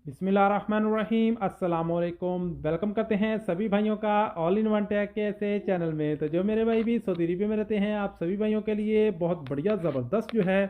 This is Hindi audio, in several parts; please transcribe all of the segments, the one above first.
बिस्मिल्लाहिर्रहमानिर्रहीम अस्सलाम वालेकुम। वेलकम करते हैं सभी भाइयों का ऑल इन वन टेक के ऐसे चैनल में। तो जो मेरे भाई भी सऊदी अरब में रहते हैं, आप सभी भाइयों के लिए बहुत बढ़िया ज़बरदस्त जो है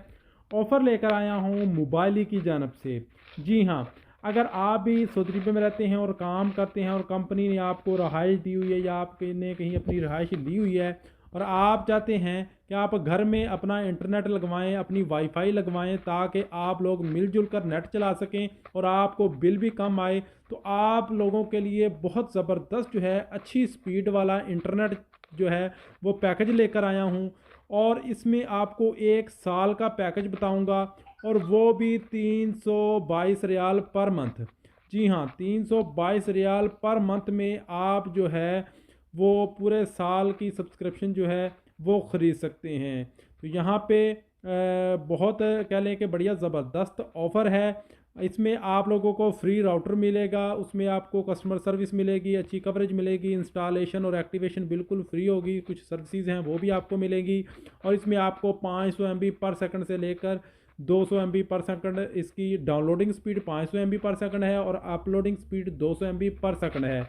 ऑफ़र लेकर आया हूँ मोबाइली की जानब से। जी हाँ, अगर आप भी सऊदी अरब में रहते हैं और काम करते हैं और कंपनी ने आपको रहाइश दी हुई है या आपने कहीं अपनी रहाइश ली हुई है और आप चाहते हैं कि आप घर में अपना इंटरनेट लगवाएं, अपनी वाईफाई लगवाएं ताकि आप लोग मिलजुल कर नेट चला सकें और आपको बिल भी कम आए, तो आप लोगों के लिए बहुत ज़बरदस्त जो है अच्छी स्पीड वाला इंटरनेट जो है वो पैकेज लेकर आया हूँ। और इसमें आपको 1 साल का पैकेज बताऊँगा और वो भी 322 रियाल पर मंथ। जी हाँ, 322 रियाल पर मंथ में आप जो है वो पूरे साल की सब्सक्रिप्शन जो है वो ख़रीद सकते हैं। तो यहाँ पे बहुत कह लें कि बढ़िया ज़बरदस्त ऑफ़र है। इसमें आप लोगों को फ्री राउटर मिलेगा, उसमें आपको कस्टमर सर्विस मिलेगी, अच्छी कवरेज मिलेगी, इंस्टॉलेशन और एक्टिवेशन बिल्कुल फ्री होगी, कुछ सर्विसेज हैं वो भी आपको मिलेंगी। और इसमें आपको 500 MB पर सेकंड से लेकर 200 MB पर सेकंड इसकी डाउनलोडिंग स्पीड 500 MB पर सेकंड है और अपलोडिंग स्पीड 200 MB पर सेकंड है।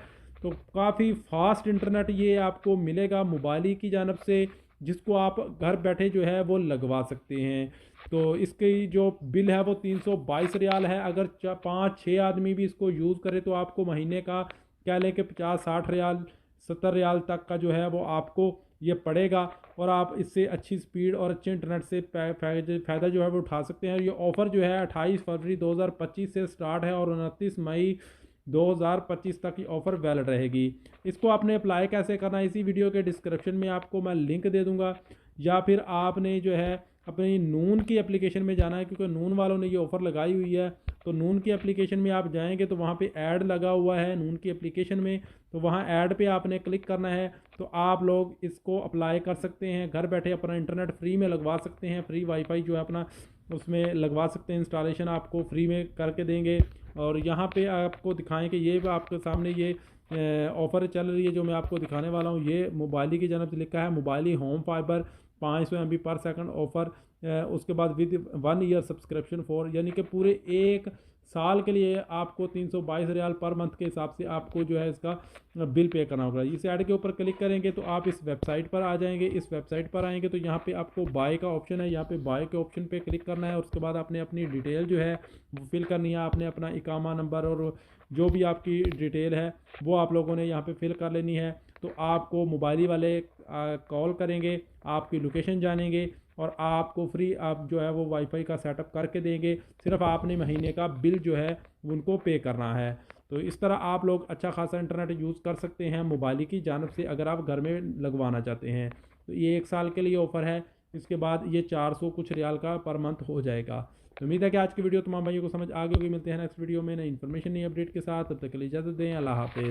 तो काफ़ी फास्ट इंटरनेट ये आपको मिलेगा मोबाइल की जानब से, जिसको आप घर बैठे जो है वो लगवा सकते हैं। तो इसकी जो बिल है वो 322 रियाल है। अगर 5-6 आदमी भी इसको यूज़ करें तो आपको महीने का कह लें कि 50-60 रियाल 70 रियाल तक का जो है वो आपको ये पड़ेगा। और आप इससे अच्छी स्पीड और अच्छे इंटरनेट से फ़ायदा जो है वो उठा सकते हैं। ये ऑफ़र जो है 28 फरवरी 2025 से स्टार्ट है और 29 मई 2025 तक ये ऑफ़र वैलिड रहेगी। इसको आपने अप्लाई कैसे करना है, इसी वीडियो के डिस्क्रिप्शन में आपको मैं लिंक दे दूंगा, या फिर आपने जो है अपनी नून की एप्लीकेशन में जाना है, क्योंकि नून वालों ने ये ऑफ़र लगाई हुई है। तो नून की एप्लीकेशन में आप जाएंगे तो वहाँ पे ऐड लगा हुआ है नून की एप्लीकेशन में, तो वहाँ ऐड पे आपने क्लिक करना है। तो आप लोग इसको अप्लाई कर सकते हैं, घर बैठे अपना इंटरनेट फ्री में लगवा सकते हैं। फ्री वाईफाई जो है अपना उसमें लगवा सकते हैं, इंस्टॉलेशन आपको फ्री में करके देंगे। और यहाँ पे आपको दिखाएं कि ये आपके सामने ये ऑफ़र चल रही है जो मैं आपको दिखाने वाला हूँ। ये मोबाइली की जानब से लिखा है मोबाइली होम फाइबर 500 MB पर सेकंड ऑफ़र। उसके बाद विद 1 ईयर सब्सक्रिप्शन फॉर, यानी कि पूरे 1 साल के लिए आपको 322 रियाल पर मंथ के हिसाब से आपको जो है इसका बिल पे करना होगा। इस ऐड के ऊपर क्लिक करेंगे तो आप इस वेबसाइट पर आ जाएंगे। इस वेबसाइट पर आएंगे तो यहाँ पे आपको बाय का ऑप्शन है, यहाँ पे बाय के ऑप्शन पे क्लिक करना है। और उसके बाद आपने अपनी डिटेल जो है वो फिल करनी है। आपने अपना इकामा नंबर और जो भी आपकी डिटेल है वो आप लोगों ने यहाँ पे फिल कर लेनी है। तो आपको मोबाइल वाले कॉल करेंगे, आपकी लोकेशन जानेंगे और आपको फ्री आप जो है वो वाईफाई का सेटअप करके देंगे। सिर्फ आपने महीने का बिल जो है उनको पे करना है। तो इस तरह आप लोग अच्छा खासा इंटरनेट यूज़ कर सकते हैं मोबाइल की जानब से, अगर आप घर में लगवाना चाहते हैं। तो ये 1 साल के लिए ऑफ़र है। इसके बाद ये 400 कुछ रियाल का पर मंथ हो जाएगा। तो उम्मीद है कि आज की वीडियो तमाम भाइयों को समझ आ गई होगी। मिलते हैं नेक्स्ट वीडियो में नई इन्फॉर्मेशन नई अपडेट के साथ, तब तक के लिए इजाज़त दें। अल्लाह हाफ़िज़।